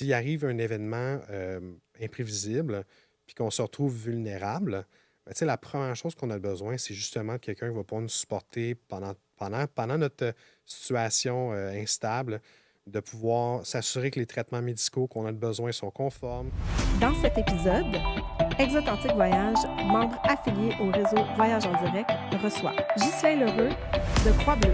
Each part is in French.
s'il arrive un événement imprévisible, puis qu'on se retrouve vulnérable, ben, tu sais, la première chose qu'on a besoin, c'est justement de quelqu'un qui va pouvoir nous supporter pendant notre situation instable, de pouvoir s'assurer que les traitements médicaux qu'on a de besoin sont conformes. Dans cet épisode, Exotantique Voyage, membre affilié au réseau Voyage en direct, reçoit Ghislain Lheureux de Croix-Bleue.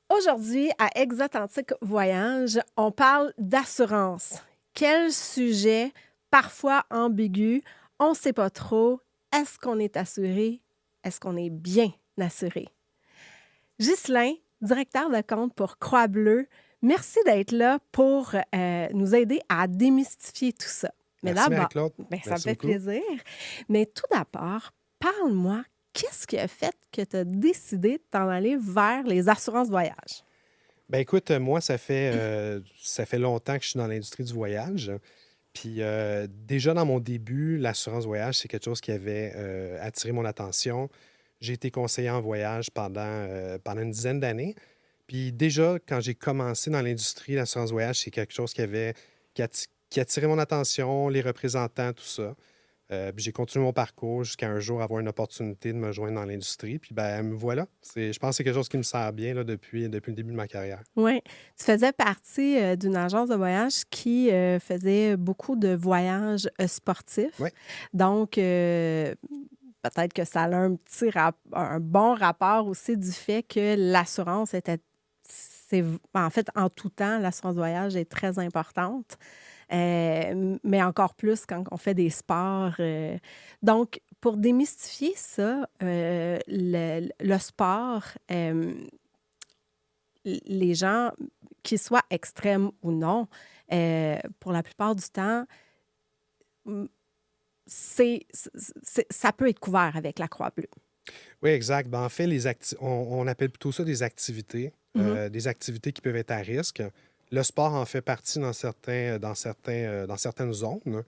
Aujourd'hui, à Exotantique Voyage, on parle d'assurance. Quel sujet, parfois ambigu, on ne sait pas trop. Est-ce qu'on est assuré? Est-ce qu'on est bien assuré? Ghislain, directeur de compte pour Croix-Bleue, merci d'être là pour nous aider à démystifier tout ça. Mais Merci d'abord, Marie-Claude. ben, ça me Merci fait beaucoup. plaisir. Mais tout d'abord, parle-moi, qu'est-ce qui a fait que tu as décidé de t'en aller vers les assurances voyage? Ben écoute, moi, ça fait longtemps que je suis dans l'industrie du voyage. Puis déjà dans mon début, l'assurance voyage, c'est quelque chose qui avait attiré mon attention. J'ai été conseiller en voyage pendant une dizaine d'années. Puis déjà, quand j'ai commencé dans l'industrie, l'assurance voyage, c'est quelque chose qui attirait mon attention, les représentants, tout ça. Puis j'ai continué mon parcours jusqu'à un jour avoir une opportunité de me joindre dans l'industrie. Puis ben me voilà. Je pense que c'est quelque chose qui me sert bien là, depuis le début de ma carrière. Oui, tu faisais partie d'une agence de voyage qui faisait beaucoup de voyages sportifs. Oui, Donc, peut-être que ça a un bon rapport aussi du fait que l'assurance était, en fait, en tout temps, l'assurance voyage est très importante, mais encore plus quand on fait des sports. Donc, pour démystifier ça, le sport, les gens, qu'ils soient extrêmes ou non, pour la plupart du temps, mmh, ça peut être couvert avec la Croix-Bleue. oui, exact. Ben, en fait, on appelle plutôt ça Mmh. des activités qui peuvent être à risque. Le sport en fait partie dans certaines zones.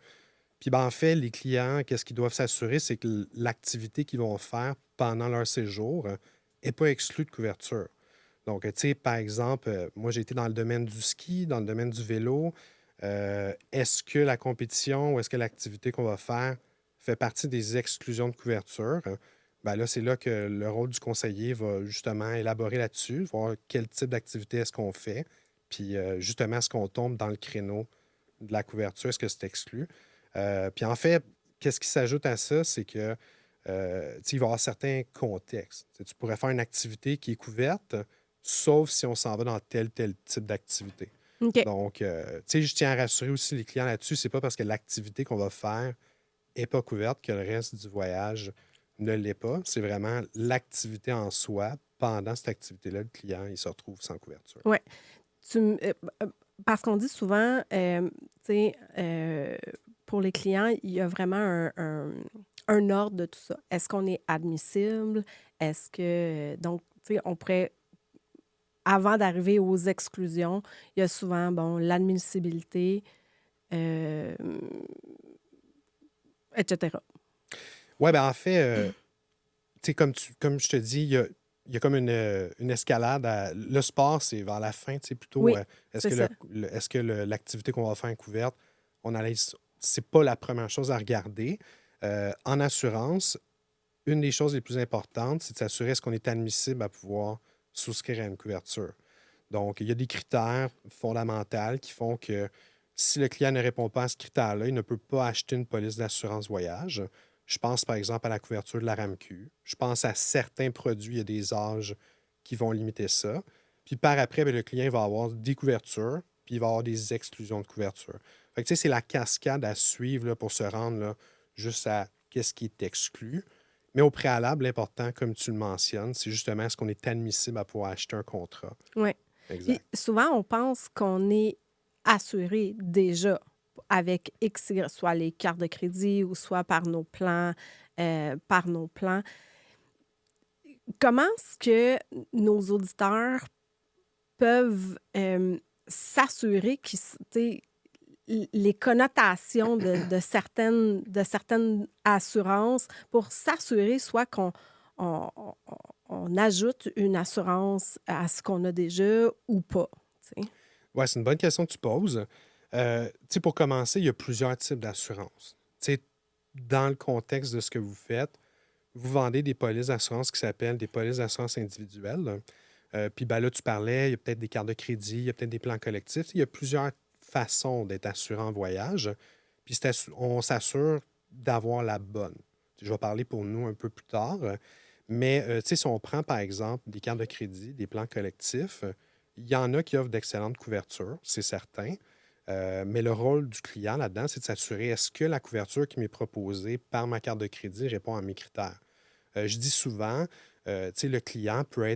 Puis ben, en fait, les clients, qu'est-ce qu'ils doivent s'assurer, c'est que l'activité qu'ils vont faire pendant leur séjour n'est pas exclue de couverture. Donc, tu sais, par exemple, moi, j'ai été dans le domaine du ski, dans le domaine du vélo. Est-ce que la compétition ou est-ce que l'activité qu'on va faire fait partie des exclusions de couverture? Ben là, c'est là que le rôle du conseiller va justement élaborer là-dessus, voir quel type d'activité est-ce qu'on fait, puis justement, est-ce qu'on tombe dans le créneau de la couverture, est-ce que c'est exclu? Puis en fait, qu'est-ce qui s'ajoute à ça, c'est que tu sais, il va y avoir certains contextes. Tu sais, tu pourrais faire une activité qui est couverte, sauf si on s'en va dans tel type d'activité. OK. Donc, tu sais, je tiens à rassurer aussi les clients là-dessus. C'est pas parce que l'activité qu'on va faire n'est pas couverte que le reste du voyage ne l'est pas. C'est vraiment l'activité en soi. Pendant cette activité-là, le client, il se retrouve sans couverture. Ouais. Tu m Parce qu'on dit souvent, tu sais, pour les clients, il y a vraiment un ordre de tout ça. Est-ce qu'on est admissible? Est-ce que donc, tu sais, on pourrait avant d'arriver aux exclusions, il y a souvent, bon, l'admissibilité, hem, et cetera. Ouais, ben en fait, tu sais, comme je te dis, il y a comme une escalade. Le sport, c'est vers la fin, tu sais, plutôt. Oui, Est-ce c'est que, ça. l'activité qu'on va faire est couverte? On analyse. C'est pas la première chose à regarder. En assurance, une des choses les plus importantes, c'est de s'assurer est-ce qu'on est admissible à pouvoir souscrire à une couverture. Donc, il y a des critères fondamentaux qui font que si le client ne répond pas à ce critère-là, il ne peut pas acheter une police d'assurance voyage. Je pense par exemple à la couverture de la RAMQ. Je pense à certains produits, il y a des âges qui vont limiter ça. Puis par après, ben, le client va avoir des couvertures, puis il va avoir des exclusions de couverture. Fait que, tu sais, c'est la cascade à suivre là, pour se rendre là, juste à qu'est-ce qui est exclu. Mais au préalable, l'important, comme tu le mentionnes, c'est justement est-ce qu'on est admissible à pouvoir acheter un contrat. Ouais. Puis Exact. souvent, on pense qu'on est assuré déjà avec X, Y, soit les cartes de crédit ou soit par nos plans. Comment est-ce que nos auditeurs peuvent, s'assurer qu'ils s tu sais, les connotations de certaines assurances pour s'assurer soit qu'on on ajoute une assurance à ce qu'on a déjà ou pas? tu sais? Ouais, c'est une bonne question que tu poses. Tu sais, pour commencer, il y a plusieurs types d'assurances. Tu sais, dans le contexte de ce que vous faites, vous vendez des polices d'assurance qui s'appellent des polices d'assurance individuelles. Puis ben là, tu parlais, il y a peut-être des cartes de crédit, il y a peut-être des plans collectifs. Il y a plusieurs façons d'être assurant en voyage. Puis on s'assure d'avoir la bonne. Je vais parler pour nous un peu plus tard. Mais tu sais, si on prend par exemple des cartes de crédit, des plans collectifs, il y en a qui offrent d'excellentes couvertures, c'est certain. Mais le rôle du client là-dedans, c'est de s'assurer est-ce que la couverture qui m'est proposée par ma carte de crédit répond à mes critères. Je dis souvent, tu sais, le client peut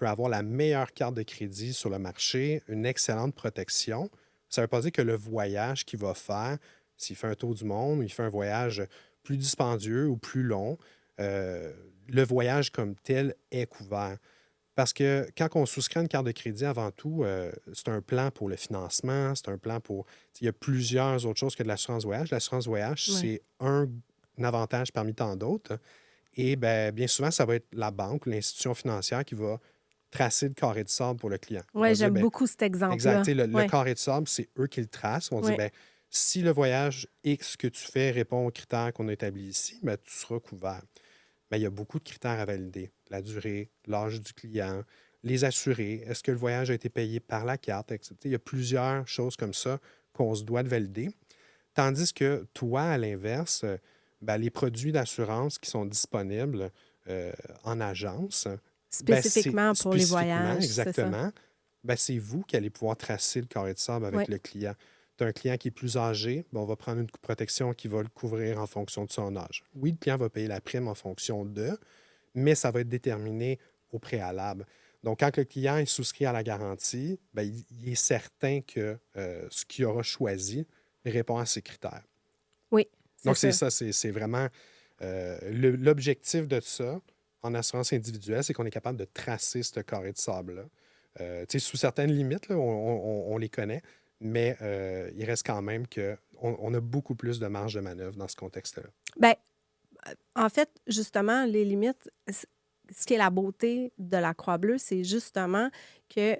avoir la meilleure carte de crédit sur le marché, une excellente protection. Ça ne veut pas dire que le voyage qu'il va faire, s'il fait un tour du monde ou il fait un voyage plus dispendieux ou plus long, euh, le voyage comme tel est couvert. Parce que quand on souscrit une carte de crédit, avant tout, c'est un plan pour le financement, c'est un plan pour... Il y a plusieurs autres choses que de l'assurance voyage. L'assurance voyage, Ouais. c'est un avantage parmi tant d'autres. Et ben, bien souvent, ça va être la banque ou l'institution financière qui va tracer le carré de sable pour le client. Ils Ouais, vont dire, j'aime ben, beaucoup cet exact, exemple-là. tu sais, le Ouais, carré de sable, c'est eux qui le tracent. Ils vont dire, ouais. ben, si le voyage X que tu fais répond aux critères qu'on a établis ici, ben, tu seras couvert. Mais il y a beaucoup de critères à valider. La durée, l'âge du client, les assurés, est-ce que le voyage a été payé par la carte, etc. Il y a plusieurs choses comme ça qu'on se doit de valider. Tandis que toi, à l'inverse, ben, les produits d'assurance qui sont disponibles euh, en agence, ben, c'est Spécifiquement pour les spécifiquement, voyages, c'est ça. exactement, ben, c'est vous qui allez pouvoir tracer le carré de sable avec Ouais. le client. Tu as un client qui est plus âgé, ben, on va prendre une protection qui va le couvrir en fonction de son âge. Oui, le client va payer la prime en fonction de, mais ça va être déterminé au préalable. Donc, quand le client est souscrit à la garantie, ben, il est certain que ce qu'il aura choisi répond à ses critères. Oui, c'est Donc, c'est ça. ça, c'est vraiment l'objectif de ça en assurance individuelle, c'est qu'on est capable de tracer ce carré de sable-là. Tu sais, sous certaines limites, là, on les connaît, mais il reste quand même qu'on a beaucoup plus de marge de manœuvre dans ce contexte-là. Ben, en fait, justement, les limites, ce qui est la beauté de la Croix-Bleue, c'est justement que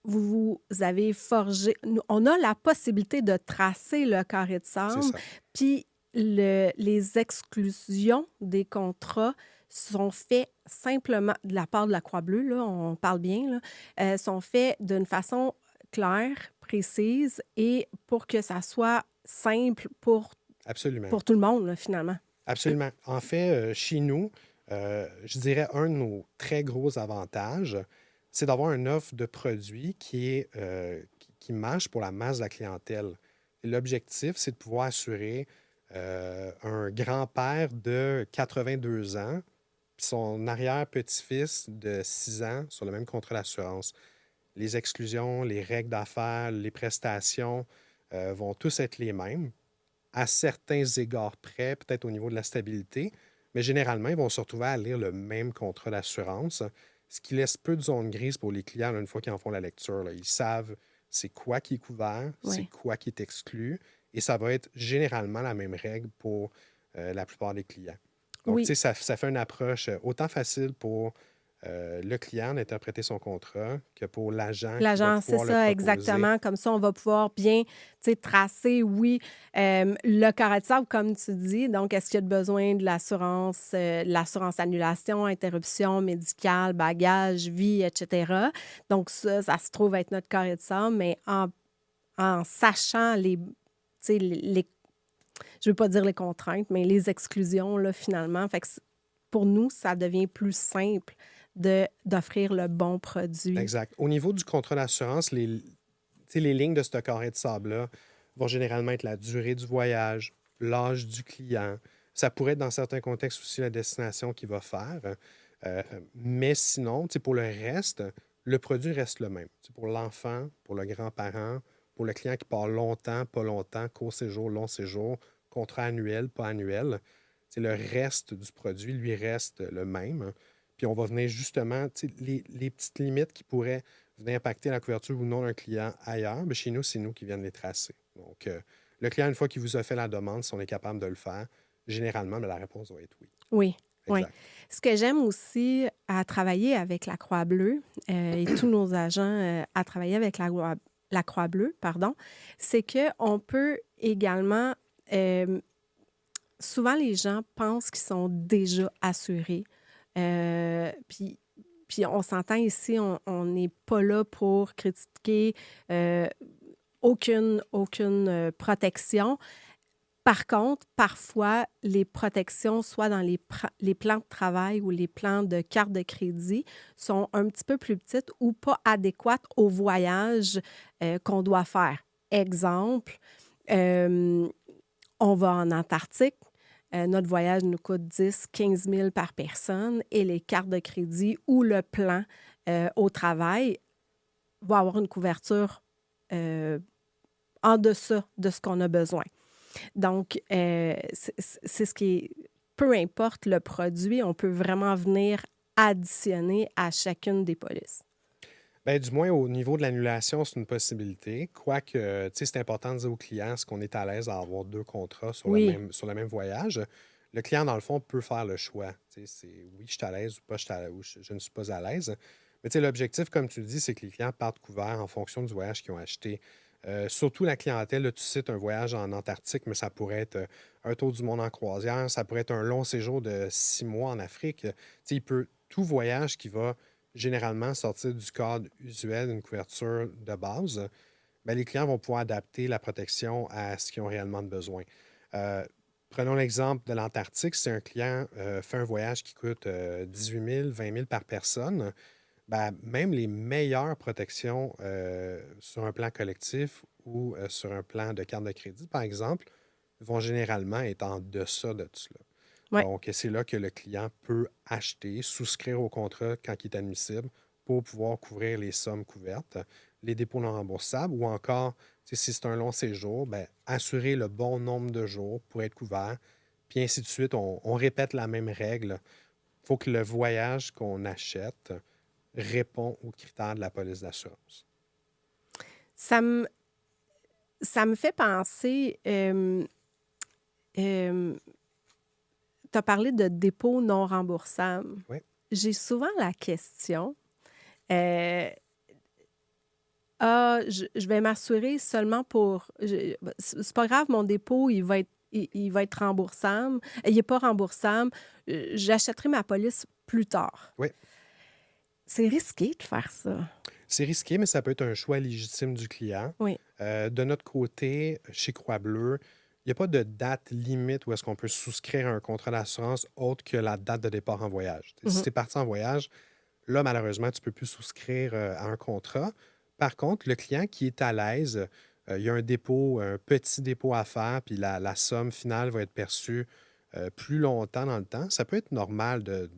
vous avez forgé on a la possibilité de tracer le carré de C'est sable, ça. puis les exclusions des contrats sont faits simplement de la part de la Croix-Bleue, là, on parle bien, là, sont faits d'une façon claire, précise et pour que ça soit simple Absolument. pour tout le monde, là, finalement. Absolument. En fait, chez nous, je dirais un de nos très gros avantages, c'est d'avoir une offre de produits qui marche pour la masse de la clientèle. Et l'objectif, c'est de pouvoir assurer un grand-père de 82 ans, puis son arrière-petit-fils de 6 ans sur le même contrat d'assurance. Les exclusions, les règles d'affaires, les prestations vont tous être les mêmes à certains égards près, peut-être au niveau de la stabilité, mais généralement, ils vont se retrouver à lire le même contrat d'assurance, ce qui laisse peu de zone grise pour les clients là, une fois qu'ils en font la lecture. Là. Ils savent c'est quoi qui est couvert, c'est Oui. quoi qui est exclu, et ça va être généralement la même règle pour la plupart des clients. Donc, tu Oui. sais, ça fait une approche autant facile pour le client d'interpréter son contrat que pour l'agent qui va L'agent, c'est pouvoir le ça, proposer. exactement. Comme ça, on va pouvoir bien, tu sais, tracer, oui, le carré de sable, comme tu dis. Donc, est-ce qu'il y a besoin de l'assurance annulation, interruption médicale, bagage, vie, etc. Donc, ça se trouve être notre carré de sable, mais en sachant tu sais, je veux pas dire les contraintes, mais les exclusions, là, finalement. Fait que pour nous, ça devient plus simple d'offrir le bon produit. Exact. Au niveau du contrat d'assurance, tu sais, les lignes de ce carré de sable-là vont généralement être la durée du voyage, l'âge du client. Ça pourrait être dans certains contextes aussi la destination qu'il va faire. Euh, mais sinon, tu sais, pour le reste, le produit reste le même. Tu sais, pour l'enfant, pour le grand-parent, pour le client qui part longtemps, pas longtemps, court séjour, long séjour, contrat annuel, pas annuel, tu sais, le reste du produit, lui, reste le même. Puis on va venir justement, tu sais, les petites limites qui pourraient venir impacter la couverture ou non d'un client ailleurs, mais chez nous, c'est nous qui viennent les tracer. Donc, le client, une fois qu'il vous a fait la demande, si on est capable de le faire, généralement, ben, la réponse va être oui. Oui. Oui. Exact. Ce que j'aime aussi à travailler avec la Croix-Bleue, et tous nos agents, à travailler avec la Croix-Bleue, pardon, c'est qu'on peut également, hem, souvent les gens pensent qu'ils sont déjà assurés, puis on s'entend ici, on n'est pas là pour critiquer, heu, aucune, protection. Par contre, parfois, les protections, soit dans les plans de travail ou les plans de carte de crédit, sont un petit peu plus petites ou pas adéquates au voyage, qu'on doit faire. Exemple, hem, on va en Antarctique, notre voyage nous coûte 10 000 à 15 000 par personne et les cartes de crédit ou le plan, au travail va avoir une couverture, heu, en deçà de ce qu'on a besoin. Donc, c'est ce qui est peu importe le produit, on peut vraiment venir additionner à chacune des polices. Ben, du moins, au niveau de l'annulation, c'est une possibilité. Quoique, tu sais, c'est important de dire au client est-ce qu'on est à l'aise à avoir 2 contrats Oui, sur le même voyage. Le client, dans le fond, peut faire le choix. Tu sais, c'est oui, je suis à l'aise ou pas, je ne suis pas à l'aise. Mais tu sais, l'objectif, comme tu le dis, c'est que les clients partent couverts en fonction du voyage qu'ils ont acheté. Surtout la clientèle, là, tu cites un voyage en Antarctique, mais ça pourrait être un tour du monde en croisière, ça pourrait être un long séjour de 6 mois en Afrique. Tu sais, tout voyage qui va généralement sortir du cadre usuel d'une couverture de base, ben, les clients vont pouvoir adapter la protection à ce qu'ils ont réellement de besoin. Euh, Prenons l'exemple de l'Antarctique. Si un client fait un voyage qui coûte 18 000, 20 000 par personne, ben, même les meilleures protections sur un plan collectif ou sur un plan de carte de crédit, par exemple, vont généralement être en deçà de tout cela. ouais. Donc, c'est là que le client peut acheter, souscrire au contrat quand il est admissible pour pouvoir couvrir les sommes couvertes, les dépôts non remboursables ou encore, tu sais, si c'est un long séjour, ben, assurer le bon nombre de jours pour être couvert, puis ainsi de suite. On répète la même règle. Il faut que le voyage qu'on achète répond aux critères de la police d'assurance. Ça me ça me fait penser, tu as parlé de dépôt non remboursable. Oui, J'ai souvent la question, heu: «Ah, je vais m'assurer seulement pour bah, c'est pas grave, mon dépôt, il va être remboursable. Il est pas remboursable, j'achèterai ma police plus tard». oui. C'est risqué de faire ça. C'est risqué, mais ça peut être un choix légitime du client. Oui. De notre côté, chez Croix-Bleu, il n'y a pas de date limite où est-ce qu'on peut souscrire un contrat d'assurance autre que la date de départ en voyage. Si Mmh. tu es parti en voyage, là, malheureusement, tu ne peux plus souscrire à un contrat. Par contre, le client qui est à l'aise, il y a un dépôt, un petit dépôt à faire, puis la somme finale va être perçue plus longtemps dans le temps. Ça peut être normal de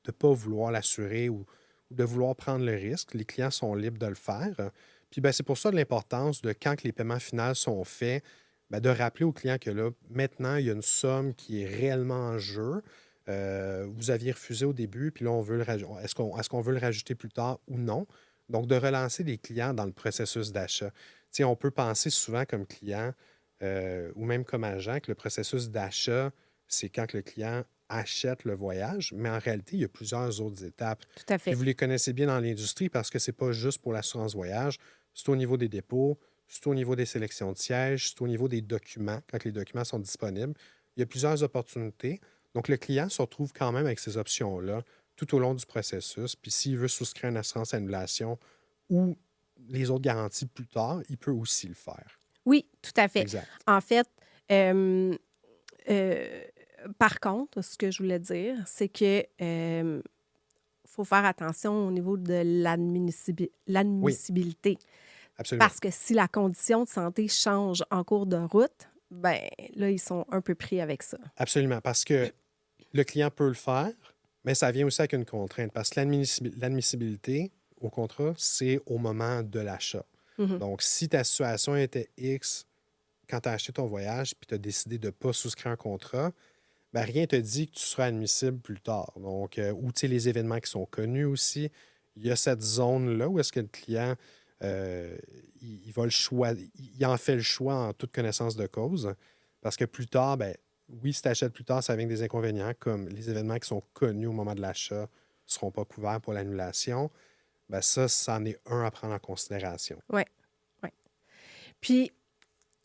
ne pas vouloir l'assurer ou de vouloir prendre le risque. Les clients sont libres de le faire. Puis ben, c'est pour ça de l'importance de quand que les paiements finaux sont faits, ben, de rappeler au client que là, maintenant, il y a une somme qui est réellement en jeu. Vous aviez refusé au début, puis là, est-ce qu'on veut le rajouter plus tard ou non? Donc, de relancer les clients dans le processus d'achat. Tu sais, on peut penser souvent comme client ou même comme agent que le processus d'achat, c'est quand que le client achète le voyage, mais en réalité, il y a plusieurs autres étapes. Tout à Puis fait. vous les connaissez bien dans l'industrie parce que c'est pas juste pour l'assurance voyage, c'est au niveau des dépôts, c'est au niveau des sélections de sièges, c'est au niveau des documents, quand les documents sont disponibles. Il y a plusieurs opportunités. Donc, le client se retrouve quand même avec ces options-là tout au long du processus. Puis s'il veut souscrire une assurance annulation ou les autres garanties plus tard, il peut aussi le faire. Oui, tout à fait. Exact. En fait, hem, heu, par contre, ce que je voulais dire, c'est que, faut faire attention au niveau de Oui, l'admissibilité. absolument. Parce que si la condition de santé change en cours de route, ben là, ils sont un peu pris avec ça. Absolument. Parce que le client peut le faire, mais ça vient aussi avec une contrainte. Parce que l'admissibilité au contrat, c'est au moment de l'achat. Mmh. Donc, si ta situation était X quand tu as acheté ton voyage puis tu as décidé de ne pas souscrire un contrat, ben, rien ne te dit que tu seras admissible plus tard. Donc, ou tu sais, les événements qui sont connus aussi, il y a cette zone-là où est-ce que le client, euh, il va il en fait le choix en toute connaissance de cause. Parce que plus tard, ben, Oui, si tu achètes plus tard, ça vient avec des inconvénients, comme les événements qui sont connus au moment de l'achat ne seront pas couverts pour l'annulation. Ben ça, c'en est un à prendre en considération. Ouais, ouais. Puis,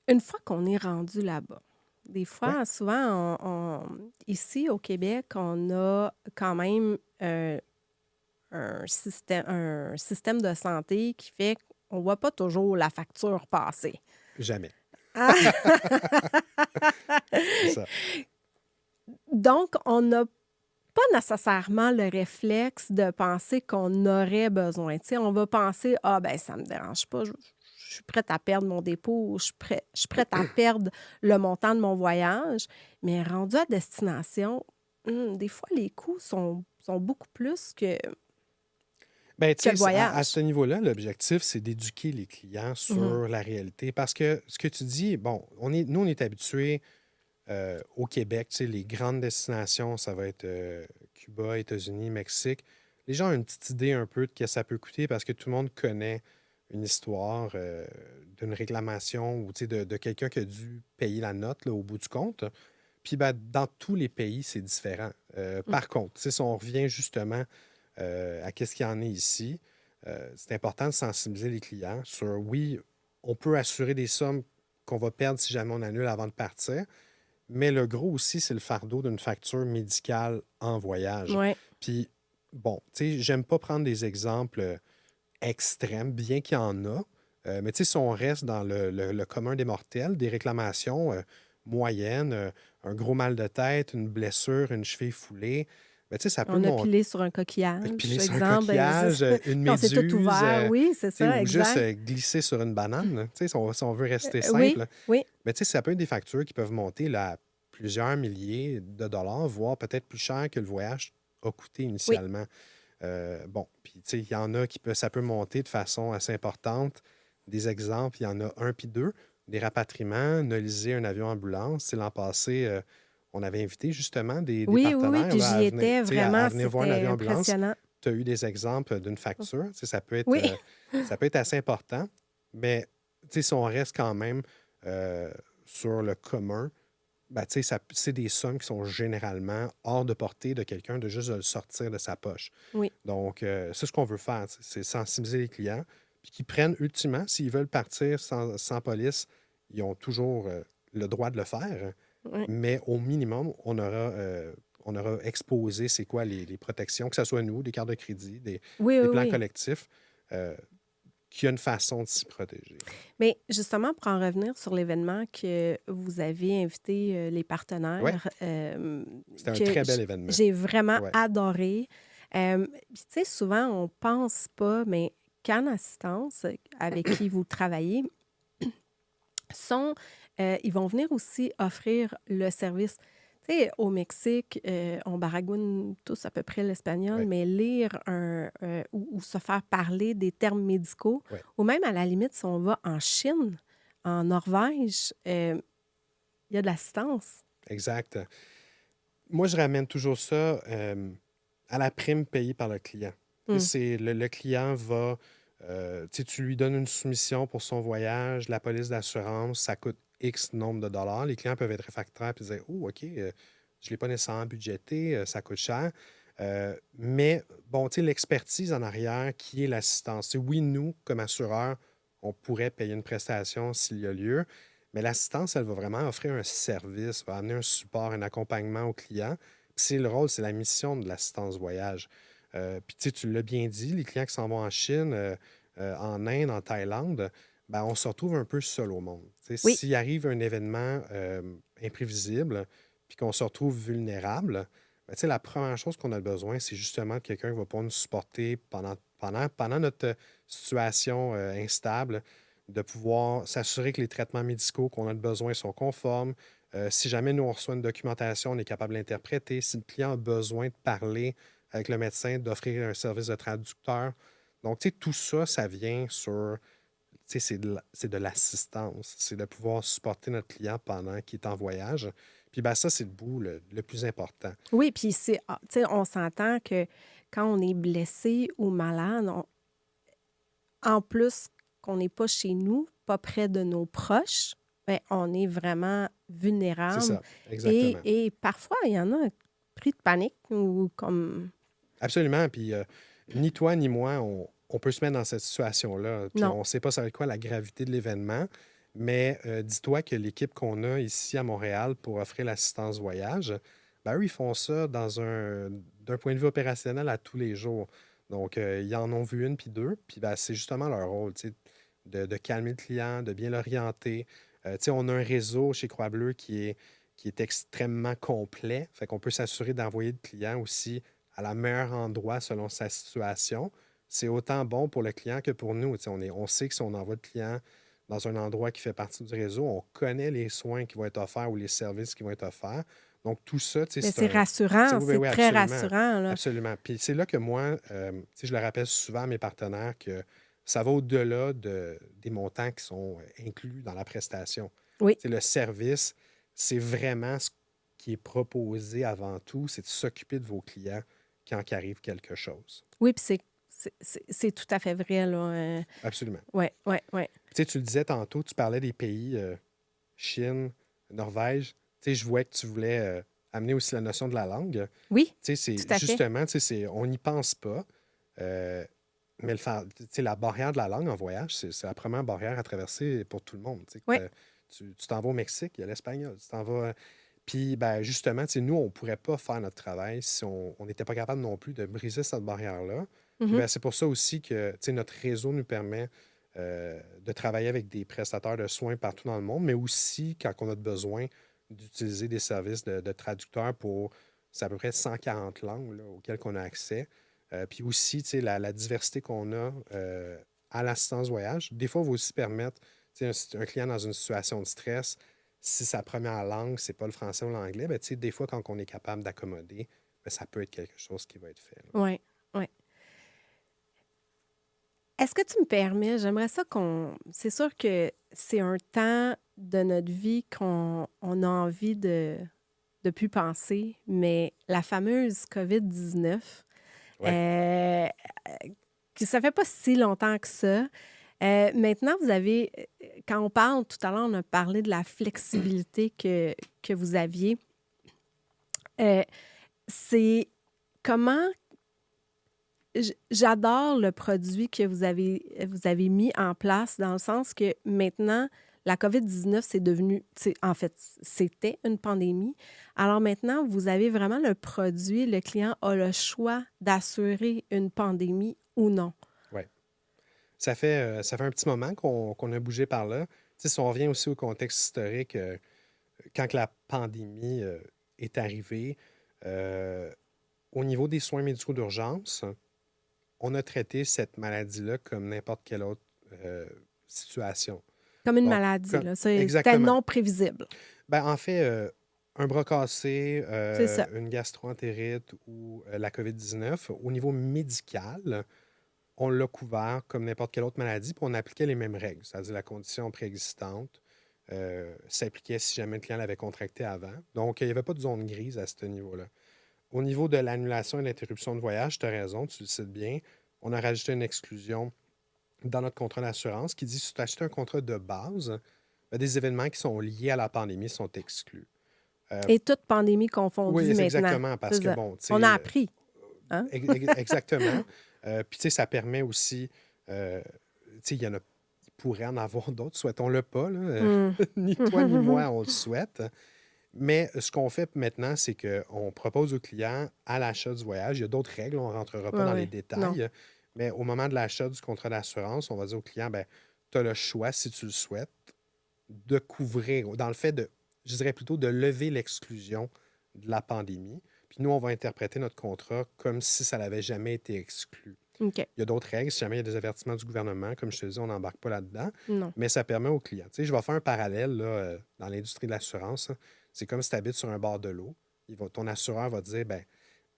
une fois qu'on est rendu là-bas, des Ouais, fois, souvent, ici au Québec, on a quand même un système de santé qui fait qu'on ne voit pas toujours la facture passer. jamais. Ah! C'est ça. Donc, on n'a pas nécessairement le réflexe de penser qu'on aurait besoin. Tu sais, on va penser: «Ah ben ça me dérange pas, je suis prête à perdre mon dépôt ou je suis prête à perdre le montant de mon voyage». Mais rendu à destination, des fois les coûts sont beaucoup plus Ben, tu que sais, le à voyage. ce niveau-là, l'objectif, c'est d'éduquer les clients Mmh. sur la réalité. Parce que ce que tu dis, bon, nous, on est habitués au Québec, tu sais, les grandes destinations, ça va être Cuba, États-Unis, Mexique. Les gens ont une petite idée un peu de ce que ça peut coûter parce que tout le monde connaît une histoire d'une réclamation ou tu sais, de quelqu'un qui a dû payer la note là, au bout du compte. Puis ben, dans tous les pays, c'est différent. Mmh. Par contre, tu sais, si on revient justement à qu'est-ce qu'il y en est ici, c'est important de sensibiliser les clients sur, oui, on peut assurer des sommes qu'on va perdre si jamais on annule avant de partir, mais le gros aussi, c'est le fardeau d'une facture médicale en voyage. Ouais. Puis, bon, tu sais, j'aime pas prendre des exemples extrêmes, bien qu'il y en a. Mais tu sais, si on reste dans le commun des mortels, des réclamations moyennes, un gros mal de tête, une blessure, une cheville foulée, ben, tu sais, ça peut On a monter. pilé sur un coquillage, Piler sur un exemple, c'est coquillage, ça. une Puis on s'est tout méduse, ouvert. Oui, c'est tu sais, ça, ou juste exact. glisser sur une banane, tu sais, si on veut rester Oui, simple. oui, Mais tu sais, ça peut être des factures qui peuvent monter là, à plusieurs milliers de dollars, voire peut-être plus cher que le voyage a coûté oui, initialement. Bon, puis tu sais, il y en a ça peut monter de façon assez importante. Des exemples, il y en a un puis deux. Des rapatriements, Nolisé, un avion ambulance. Tu sais, l'an passé, on avait invité justement des oui, oui, oui, partenaires puis là, j'y à venir, étais tu sais, à vraiment, venir voir un c'était avion ambulance. impressionnant. Tu as eu des exemples d'une facture. Tu sais, Oui, ça peut être assez important, mais tu sais, si on reste quand même euh, sur le commun, ben, tu sais, c'est des sommes qui sont généralement hors de portée de quelqu'un de juste de le sortir de sa poche. oui, Donc, c'est ce qu'on veut faire, tu sais, c'est sensibiliser les clients, puis qu'ils prennent ultimement, s'ils veulent partir sans police, ils ont toujours le droit de le faire, oui, mais au minimum, on aura exposé c'est quoi les protections, que ce soit nous, des cartes de crédit, oui, des oui, plans oui. collectifs, euh, qu'il y a une façon de s'y protéger. Mais justement, pour en revenir sur l'événement que vous avez invité, les Oui, partenaires, c'était un que très bel événement. j'ai vraiment Ouais. adoré. Puis tu sais, souvent, on pense pas, mais Can Assistance, avec qui vous travaillez, sont ils vont venir aussi offrir le service. Tu sais, au Mexique, on baragouine tous à peu près l'espagnol, Ouais, mais lire ou se faire parler des termes médicaux ouais, ou même à la limite, si on va en Chine, en Norvège, il y a de l'assistance. exact. Moi, je ramène toujours ça à la prime payée par le client. Tu sais, Mmh. le client va, tu sais, tu lui donnes une soumission pour son voyage, la police d'assurance, ça coûte X nombre de dollars. Les clients peuvent être réfractaires et dire, oh, OK, je ne l'ai pas nécessairement budgété, ça coûte cher. Mais bon, tu sais, l'expertise en arrière qui est l'assistance. Tu sais, oui, nous, comme assureurs, on pourrait payer une prestation s'il y a lieu, mais l'assistance, elle va vraiment offrir un service, va amener un support, un accompagnement au client. Puis c'est le rôle, c'est la mission de l'assistance voyage. Puis tu sais, tu l'as bien dit, les clients qui s'en vont en Chine, en Inde, en Thaïlande, ben, on se retrouve un peu seul au monde. Tu sais, Oui, s'il arrive un événement imprévisible, puis qu'on se retrouve vulnérable, ben, tu sais, la première chose qu'on a besoin, c'est justement de quelqu'un qui va pouvoir nous supporter pendant notre situation instable, de pouvoir s'assurer que les traitements médicaux qu'on a de besoin sont conformes. Si jamais nous, on reçoit une documentation, on est capable de l'interpréter. Si le client a besoin de parler avec le médecin, d'offrir un service de traducteur. Donc, tu sais, tout ça, ça vient sur, tu sais, c'est de l'assistance. C'est de pouvoir supporter notre client pendant qu'il est en voyage. Puis, ben, ça, c'est le bout le plus important. oui, puis tu sais, on s'entend que quand on est blessé ou malade, en plus qu'on n'est pas chez nous, pas près de nos proches, ben, on est vraiment C'est vulnérable ça, exactement. et parfois, il y en a pris de panique ou comme Absolument. Puis ni toi ni moi, on peut se mettre dans cette situation-là. Puis non. on ne sait pas ça va être quoi la gravité de l'événement. Mais dis-toi que l'équipe qu'on a ici à Montréal pour offrir l'assistance voyage, ben, eux, ils font ça d'un point de vue opérationnel à tous les jours. Donc, ils en ont vu une puis deux. Puis ben, c'est justement leur rôle, tu sais, de calmer le client, de bien l'orienter. Tu sais, on a un réseau chez Croix-Bleu qui est extrêmement complet. Fait qu'on peut s'assurer d'envoyer le client aussi à la meilleur endroit selon sa situation. C'est autant bon pour le client que pour nous. Tu sais, on sait que si on envoie le client dans un endroit qui fait partie du réseau, on connaît les soins qui vont être offerts ou les services qui vont être offerts. Donc, tout ça, tu sais, Mais c'est c'est un. rassurant, Oui, c'est oui, très absolument. rassurant, là. Absolument. Puis c'est là que moi, tu sais, je le rappelle souvent à mes partenaires que ça va au-delà des montants qui sont inclus dans la prestation. Oui, Tu sais, le service, c'est vraiment ce qui est proposé avant tout, c'est de s'occuper de vos clients quand il arrive quelque chose. oui, puis c'est tout à fait vrai, là. Absolument. Ouais, ouais, ouais. Puis, tu sais, tu le disais tantôt, tu parlais des pays, Chine, Norvège. Tu sais, je vois que tu voulais amener aussi la notion de la langue. Oui, Tu sais, c'est tout à fait. justement, tu sais, on n'y pense pas. euh, mais tu sais, la barrière de la langue en voyage, c'est la première barrière à traverser pour tout le monde. Tu sais, Oui, tu t'en vas au Mexique, il y a l'espagnol. Tu t'en vas. Puis, ben, justement, tu sais, nous, on ne pourrait pas faire notre travail si on n'était pas capable non plus de briser cette barrière-là. Puis, mhm. ben, c'est pour ça aussi que, tu sais, notre réseau nous permet de travailler avec des prestataires de soins partout dans le monde, mais aussi quand on a besoin d'utiliser des services de traducteurs pour, c'est à peu près 140 langues là, auxquelles on a accès. Puis aussi, tu sais, la diversité qu'on a à l'assistance voyage, des fois, va aussi permettre, tu sais, un client dans une situation de stress, si sa première langue, c'est pas le français ou l'anglais, ben, tu sais, des fois, quand on est capable d'accommoder, ben, ça peut être quelque chose qui va être fait. Là. Oui, oui. Est-ce que tu me permets, j'aimerais ça qu'on... C'est sûr que c'est un temps de notre vie qu'on a envie de plus penser, mais la fameuse COVID-19, Ouais. euh, que ça fait pas si longtemps que ça. Maintenant, vous avez, quand on parle, tout à l'heure, on a parlé de la flexibilité que vous aviez. Euh, c'est comment j'adore le produit que vous avez mis en place dans le sens que maintenant, la COVID-19, c'est devenu, en fait, c'était une pandémie. Alors maintenant, vous avez vraiment le produit, le client a le choix d'assurer une pandémie ou non. Ouais. Ça fait un petit moment qu'on a bougé par là. Tu sais, si on revient aussi au contexte historique, quand que la pandémie est arrivée, euh, au niveau des soins médicaux d'urgence, on a traité cette maladie-là comme n'importe quelle autre euh, situation. Comme une Donc, maladie, là. C'était exactement. non prévisible. Ben, en fait, un bras cassé, C'est ça. une gastroentérite ou la COVID-19, au niveau médical, on l'a couvert comme n'importe quelle autre maladie, puis on appliquait les mêmes règles, c'est-à-dire la condition préexistante s'appliquait si jamais le client l'avait contracté avant. Donc, il n'y avait pas de zone grise à ce niveau-là. Au niveau de l'annulation et l'interruption de voyage, tu as raison, tu le cites bien, on a rajouté une exclusion dans notre contrat d'assurance qui dit si tu achètes un contrat de base, ben, des événements qui sont liés à la pandémie sont exclus. Euh, Et toute pandémie oui, confondue c'est maintenant. exactement, parce C'est que ça. bon, tu On a sais, appris, hein? exactement. Puis, tu sais, ça permet aussi, tu sais, il y en a, il pourrait en avoir d'autres, souhaitons-le pas, là. Hum. Ni toi ni moi, on le souhaite. Mais ce qu'on fait maintenant, c'est qu'on propose au client à l'achat du voyage, il y a d'autres règles, on ne rentrera pas Ouais, dans les ouais. Non. détails, mais au moment de l'achat du contrat d'assurance, on va dire au client, ben, tu as le choix, si tu le souhaites, de couvrir, dans le fait de, je dirais plutôt de lever l'exclusion de la pandémie. Puis nous, on va interpréter notre contrat comme si ça n'avait jamais été exclu. OK. Il y a d'autres règles. Si jamais il y a des avertissements du gouvernement, comme je te dis, on n'embarque pas là-dedans. Non. Mais ça permet aux clients. Tu sais, je vais faire un parallèle là, dans l'industrie de l'assurance. Hein. C'est comme si tu habites sur un bord de l'eau. Ton assureur va te dire ben,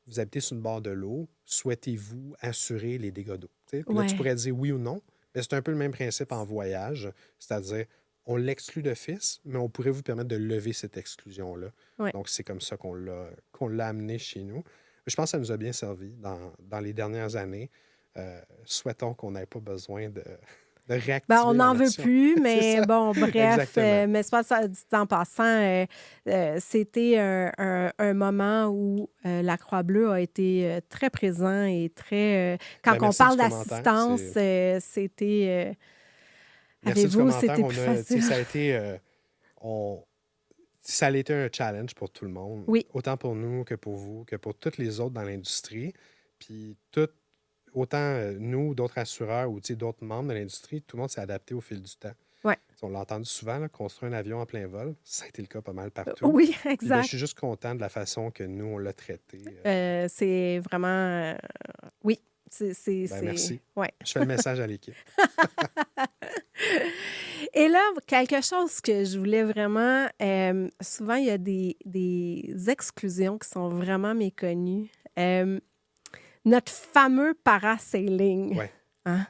vous habitez sur le bord de l'eau, souhaitez-vous assurer les dégâts d'eau? Tu sais, puis là, tu Ouais. pourrais dire oui ou non. Mais c'est un peu le même principe en voyage. C'est-à-dire, on l'exclut d'office, mais on pourrait vous permettre de lever cette exclusion-là. Ouais. Donc, c'est comme ça qu'on l'a amené chez nous. Je pense que ça nous a bien servi dans les dernières années. Souhaitons qu'on n'ait pas besoin de réactiver Ben, on la n'en veut nation. plus, C'est mais ça, bon, bref, exactement. mais c'est pas ça, dit en passant, c'était un moment où la Croix-Bleue a été très présent et très... quand Ben, on merci du parle commentaire. d'assistance, c'était... Merci du avez-vous, commentaire. c'était plus facile. Ça a été, on, ça a été un challenge pour tout le monde, Oui, autant pour nous que pour vous, que pour tous les autres dans l'industrie. Puis autant nous, d'autres assureurs ou d'autres membres de l'industrie, tout le monde s'est adapté au fil du temps. ouais. On l'a entendu souvent, là, construire un avion en plein vol, ça a été le cas pas mal partout. Oui, Puis ben, je exact. suis juste content de la façon que nous, on l'a traité. C'est vraiment... oui, Ben, merci. ouais. Je fais le message à l'équipe. Et là, quelque chose que je voulais vraiment... souvent, il y a des exclusions qui sont vraiment méconnues. Notre fameux parasailing. Ouais. Hein?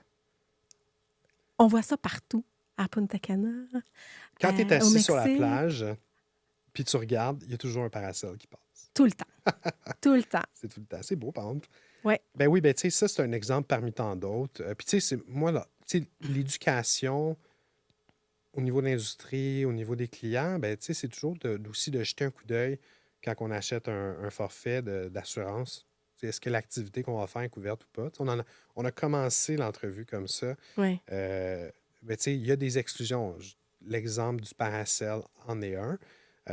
On voit ça partout. À Punta Cana, Quand tu es au assis sur la Mexique. plage, puis tu regardes, il y a toujours un parasol qui passe. Tout le temps. Tout le temps. C'est tout le temps. C'est beau, par exemple. Ouais. Ben oui, ben tu sais, ça, c'est un exemple parmi tant d'autres. Puis tu sais, moi, là, tu sais, l'éducation au niveau de l'industrie, au niveau des clients, ben tu sais, c'est toujours aussi de jeter un coup d'œil quand on achète un forfait d'assurance. Tu sais, est-ce que l'activité qu'on va faire est couverte ou pas? Tu sais, on a commencé l'entrevue comme ça. Ouais. Ben, tu sais, il y a des exclusions. L'exemple du paracel en est un. Tu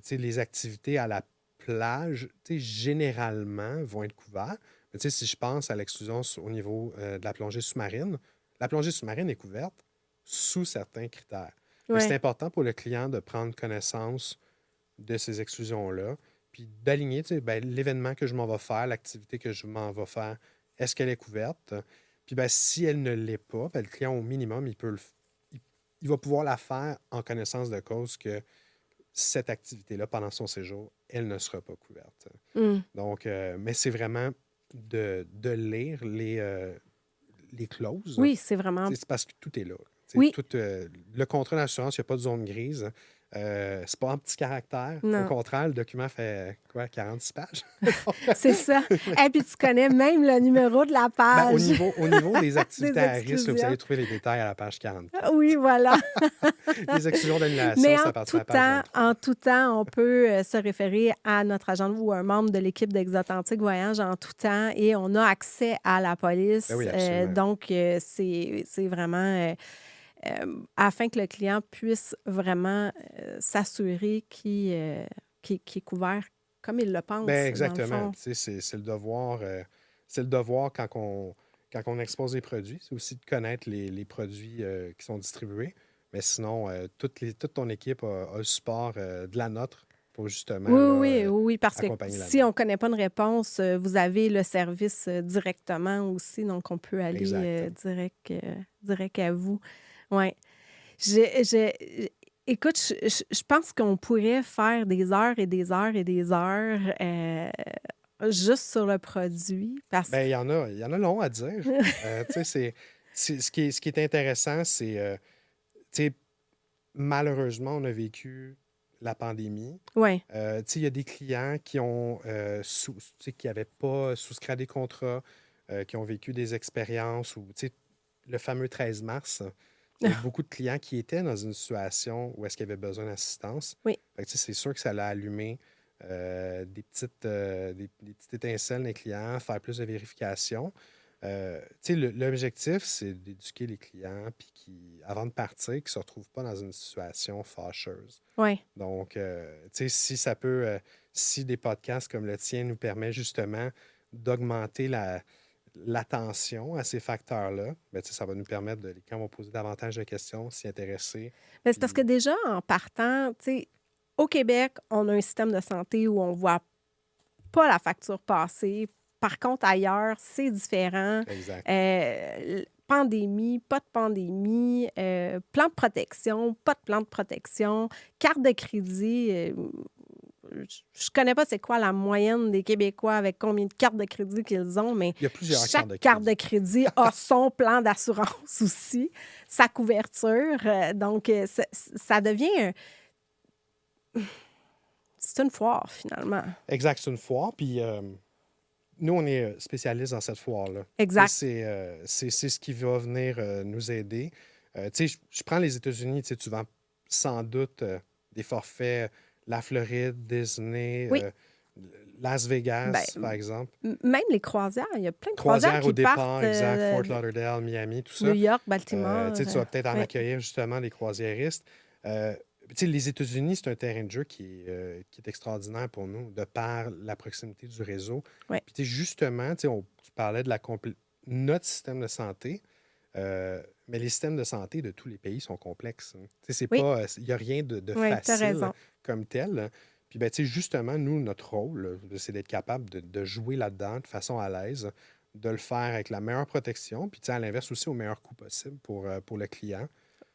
sais, les activités à la plage, tu sais, généralement, vont être couvertes. Mais tu sais, si je pense à l'exclusion au niveau de la plongée sous-marine, la plongée sous-marine est couverte sous certains critères. Fait que c'est Ouais. important pour le client de prendre connaissance de ces exclusions-là, puis d'aligner, tu sais, ben, l'événement que je m'en vais faire, l'activité que je m'en vais faire, est-ce qu'elle est couverte? Puis ben, si elle ne l'est pas, ben, le client, au minimum, il va pouvoir la faire en connaissance de cause que cette activité-là, pendant son séjour, elle ne sera pas couverte. Mm. Donc, mais c'est vraiment de lire les clauses. Oui, c'est vraiment... C'est parce que tout est là. Oui. Tout, le contrat d'assurance, il n'y a pas de zone grise. C'est pas en petits caractères. Au Non. contraire, le document fait quoi, 46 pages? C'est ça. Et puis tu connais même le numéro de la Ben, page. au niveau des activités Des à risque, là, vous exclusions. allez trouver les détails à la page 44. Oui, voilà. Les exclusions d'annulation, Mais c'est en à partir tout de la page temps, 23. en tout temps, on peut se référer à notre agent ou un membre de l'équipe d'Exotantique Voyage en tout temps et on a accès à la police. Ben oui, absolument. Donc, c'est vraiment afin que le client puisse vraiment s'assurer qu'il est couvert comme il le pense. Ben Dans le exactement. fond. Tu sais, c'est le devoir. C'est le devoir quand on expose des produits. C'est aussi de connaître les produits qui sont distribués. Mais sinon, toute ton équipe a le support de la nôtre pour justement Oui, parce que accompagner si là-dedans. on ne connaît pas une réponse, vous avez le service directement aussi, donc on peut aller Exact. direct à vous. Oui. Écoute, je pense qu'on pourrait faire des heures et des heures et des heures juste sur le produit. Parce Ben, il y en a long à dire. Tu sais, ce qui est intéressant, c'est, tu sais, malheureusement, on a vécu la pandémie. Oui, Tu sais, il y a des clients qui ont tu sais, qui n'avaient pas souscrit à des contrats, qui ont vécu des expériences ou, tu sais, le fameux 13 mars, il y a beaucoup de clients qui étaient dans une situation où est-ce qu'ils avaient besoin d'assistance. oui, Fait que, tu sais, c'est sûr que ça l'a allumé des petites étincelles des clients, faire plus de vérifications. Tu sais, l'objectif, c'est d'éduquer les clients, puis avant de partir, qu'ils ne se retrouvent pas dans une situation fâcheuse. oui. Donc, tu sais, si ça peut, si des podcasts comme le tien nous permettent justement d'augmenter l'attention à ces facteurs-là, ben, tu sais, ça va nous permettre les clients vont poser davantage de questions, s'y intéresser. Mais c'est parce que Puis, déjà, en partant, tu sais, au Québec, on a un système de santé où on ne voit pas la facture passer. Par contre, ailleurs, c'est différent. exact. Pandémie, pas de pandémie, plan de protection, pas de plan de protection, carte de crédit. Je connais pas c'est quoi la moyenne des Québécois avec combien de cartes de crédit qu'ils ont, mais Il y a plusieurs chaque cartes de carte de crédit. crédit a son plan d'assurance aussi, sa couverture. Donc, ça devient... c'est une foire, finalement. Exact, c'est une foire. Puis, Nous, on est spécialistes dans cette foire-là. Exact. C'est ce qui va venir nous aider. Je prends les États-Unis, tu vends sans doute des forfaits, la Floride, Disney, Oui. Las Ben, Vegas, par exemple. même les croisières, il y a plein de croisières Croisière au qui partent départ, exact, Fort Lauderdale, Miami, tout New ça. York, Baltimore. Tu vas peut-être en Oui. accueillir justement des croisiéristes. Les États-Unis, c'est un terrain de jeu qui est extraordinaire pour nous, de par la proximité du réseau. Ouais. Puis justement, tu parlais de notre système de santé, mais les systèmes de santé de tous les pays sont complexes. C'est Oui. pas, il n'y a rien de Oui, tu as facile raison. comme tel. Puis justement, nous, notre rôle, c'est d'être capable de jouer là-dedans de façon à l'aise, de le faire avec la meilleure protection, puis à l'inverse aussi au meilleur coût possible pour le client.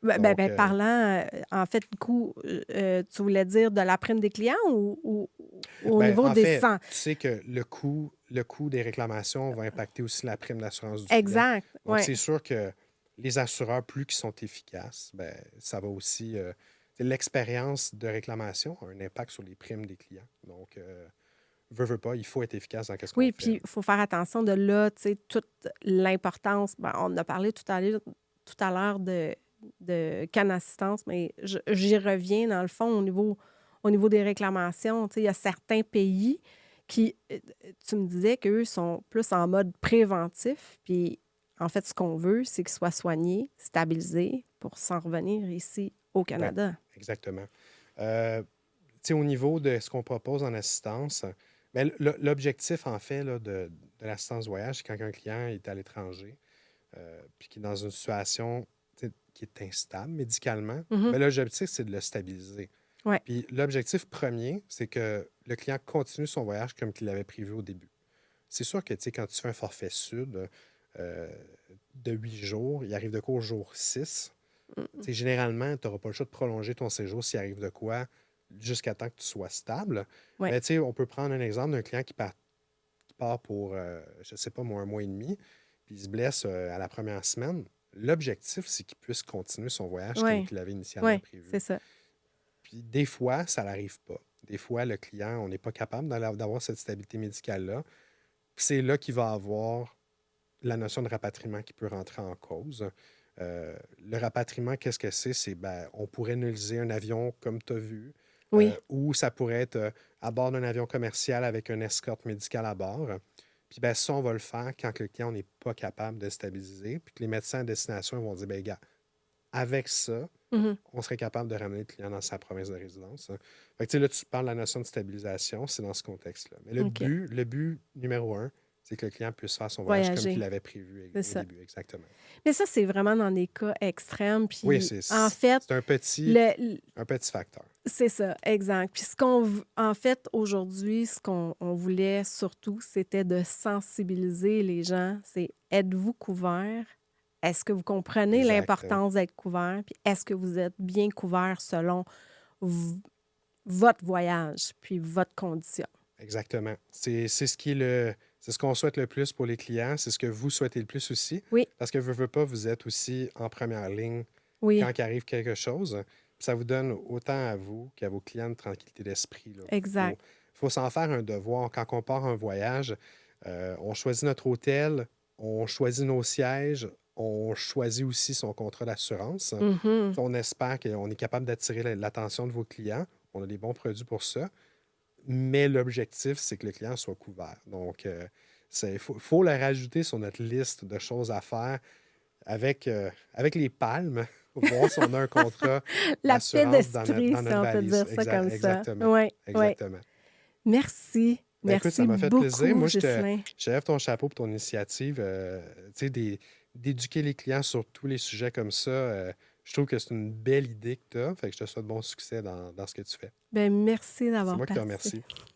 Donc, Parlant, en fait, du coup, tu voulais dire de la prime des clients ou au ben, niveau en des fait, 100? tu sais que le coût des réclamations va impacter aussi la prime d'assurance du client. Exact. Donc, Oui. c'est sûr que les assureurs, plus qu'ils sont efficaces, ben, ça va aussi. L'expérience de réclamation a un impact sur les primes des clients. Donc, veut pas, il faut être efficace dans ce qu'on Oui, fait. puis il faut faire attention de là, tu sais, toute l'importance. Ben, on a parlé tout à l'heure de Can Assistance, mais j'y reviens dans le fond au niveau des réclamations. Tu sais, il y a certains pays qui, tu me disais qu'eux sont plus en mode préventif, puis en fait, ce qu'on veut, c'est qu'ils soient soignés, stabilisés pour s'en revenir ici au Ben, Canada. exactement. Au niveau de ce qu'on propose en assistance, ben, l'objectif, en fait, là, de l'assistance voyage, c'est quand un client est à l'étranger, puis qui est dans une situation qui est instable médicalement, Mhm. ben, l'objectif, c'est de le stabiliser. Ouais. Puis l'objectif premier, c'est que le client continue son voyage comme qu'il l'avait prévu au début. C'est sûr que quand tu fais un forfait sud de 8 jours, il arrive de quoi au jour 6? Généralement, tu n'auras pas le choix de prolonger ton séjour s'il arrive de quoi jusqu'à temps que tu sois stable. Ouais. Mais on peut prendre un exemple d'un client qui part pour, je ne sais pas moi, un mois et demi, puis il se blesse à la première semaine. L'objectif, c'est qu'il puisse continuer son voyage comme Ouais. il l'avait initialement Oui, prévu. c'est ça. Puis des fois, ça n'arrive pas. Des fois, le client, on n'est pas capable d'avoir cette stabilité médicale-là. Puis c'est là qu'il va avoir la notion de rapatriement qui peut rentrer en cause. Le rapatriement, qu'est-ce que c'est? C'est, on pourrait nulliser un avion comme tu as vu, Oui. ou ça pourrait être à bord d'un avion commercial avec un escorte médicale à bord. Puis ça, on va le faire quand le client n'est pas capable de stabiliser, puis que les médecins à destination vont dire, gars, avec ça, Mhm. on serait capable de ramener le client dans sa province de résidence. Fait que, là, tu parles de la notion de stabilisation, c'est dans ce contexte-là. Mais OK. le but numéro un, c'est que le client puisse faire son voyage comme Voyager. qu'il avait prévu C'est au ça. début. Exactement. Mais ça, c'est vraiment dans des cas extrêmes. Oui, Puis, en fait, c'est un petit facteur. c'est ça, exact. Puis, en fait, aujourd'hui, ce qu'on voulait surtout, c'était de sensibiliser les gens. C'est êtes-vous couvert? Est-ce que vous comprenez Exact. l'importance d'être couvert? Puis, est-ce que vous êtes bien couvert selon votre voyage, puis votre condition? Exactement. C'est ce qu'on souhaite le plus pour les clients. C'est ce que vous souhaitez le plus aussi. Oui, Parce que veux pas, vous êtes aussi en première ligne oui, quand il arrive quelque chose. Puis ça vous donne autant à vous qu'à vos clients de tranquillité d'esprit. Il exact. faut s'en faire un devoir. Quand on part en voyage, on choisit notre hôtel, on choisit nos sièges, on choisit aussi son contrat d'assurance. Mhm. On espère qu'on est capable d'attirer l'attention de vos clients. On a des bons produits pour ça. Mais l'objectif, c'est que le client soit couvert. Donc, il faut le rajouter sur notre liste de choses à faire avec les palmes, voir si on a un contrat La paix d'assurance dans d'esprit, notre si on peut valise. dire ça comme ça. Exactement. Oui, oui. Exactement. Merci. Ben, écoute, ça Merci m'a fait plaisir. beaucoup, Moi, Ghislain. je lève ton chapeau pour ton initiative. D'éduquer les clients sur tous les sujets comme ça. Je trouve que c'est une belle idée que tu as. Fait que je te souhaite bon succès dans ce que tu fais. Ben, merci C'est d'avoir moi qui te participé. remercie.